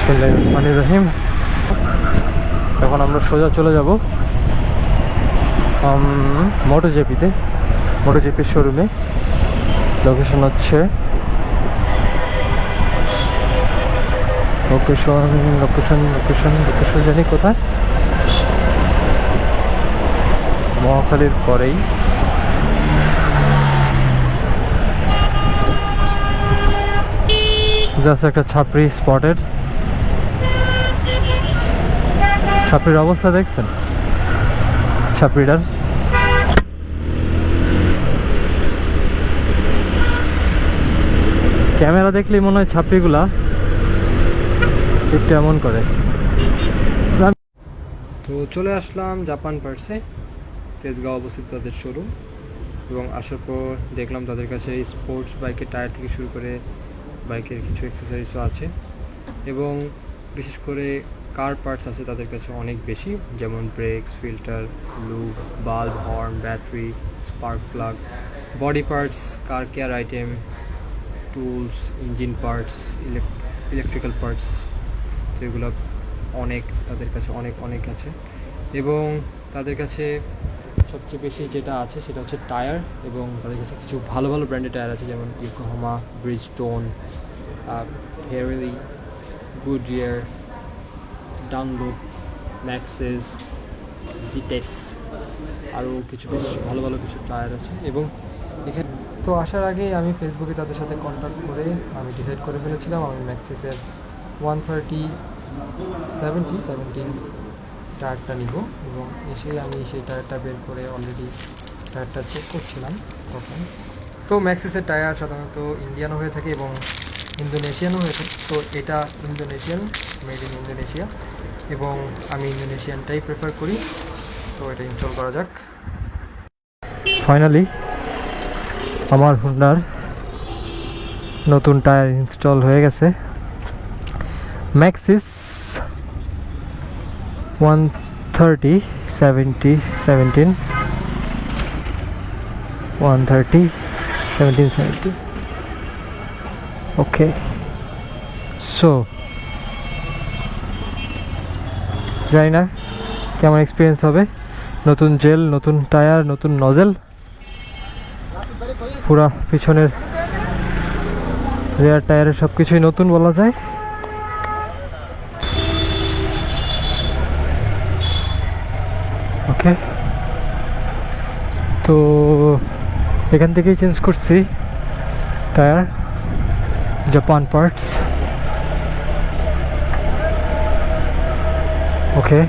বিসমিল্লাহিররহমানিররহিম। এখন আমরা সোজা চলে যাব মোটোজেপির শোরুমে। লোকেশন হচ্ছে লোকেশন জানি কোথায়, মহাখালীর পরেই। জাস্ট একটা ছাপড়ি স্পটেড। ছাপড়ির অবস্থা দেখছেন? ছাপড়িটার ক্যামেরা দেখলেই মনে হয় ছাপড়িগুলা একটু এমন করে। তো চলে আসলাম জাপান পার্টসে, তেজগাঁও অবস্থিত তাদের শোরুম। এবং আসার পর দেখলাম তাদের কাছে স্পোর্টস বাইকের টায়ার থেকে শুরু করে বাইকের কিছু অ্যাক্সেসরিজও আছে, এবং বিশেষ করে কার পার্টস আছে তাদের কাছে অনেক বেশি, যেমন ব্রেকস, filter, lube, bulb, horn, battery, spark plug, body parts, কার care item, tools, engine parts, electrical parts. তো এগুলো অনেক তাদের কাছে অনেক আছে। এবং তাদের কাছে সবচেয়ে বেশি যেটা আছে সেটা হচ্ছে টায়ার, এবং তাদের কাছে কিছু ভালো ব্র্যান্ডের টায়ার আছে, যেমন ইয়োকোহামা, ব্রিজস্টোন, হেরেলি, গুডইয়ার, ডানলোপ, ম্যাক্সেস, জিটেক্স, আরও কিছু বেশ ভালো কিছু টায়ার আছে। এবং এখানে তো আসার আগে আমি ফেসবুকে তাদের সাথে কন্ট্যাক্ট করে আমি ডিসাইড করে ফেলেছিলাম আমি ম্যাক্সেসের 130/17 টায়ারটা নিব। এবং এসেই আমি সেই টায়ারটা বের করে অলরেডি টায়ারটা চেক করছিলাম তখন। তো ম্যাক্সেসের টায়ার সাধারণত ইন্ডিয়ানও হয়ে থাকে এবং ইন্দোনেশিয়ানও হয়ে থাকে। তো এটা ইন্দোনেশিয়ান, মেড ইন ইন্দোনেশিয়া, এবং আমি ইন্দোনেশিয়ানটাই প্রেফার করি। তো এটা ইনস্টল করা যাক। ফাইনালি আমার হুন্ডার নতুন টায়ার ইনস্টল হয়ে গেছে। ম্যাক্সিস 130/17 ওকে। সো জানি না কেমন এক্সপিরিয়েন্স হবে। নতুন জেল, নতুন টায়ার, নতুন নজেল, পুরা পিছনের রেয়ার টায়ারের সব কিছুই নতুন বলা যায়। ওকে, তো এখান থেকেই চেঞ্জ করছি টায়ার, জাপান পার্টস। ওকে,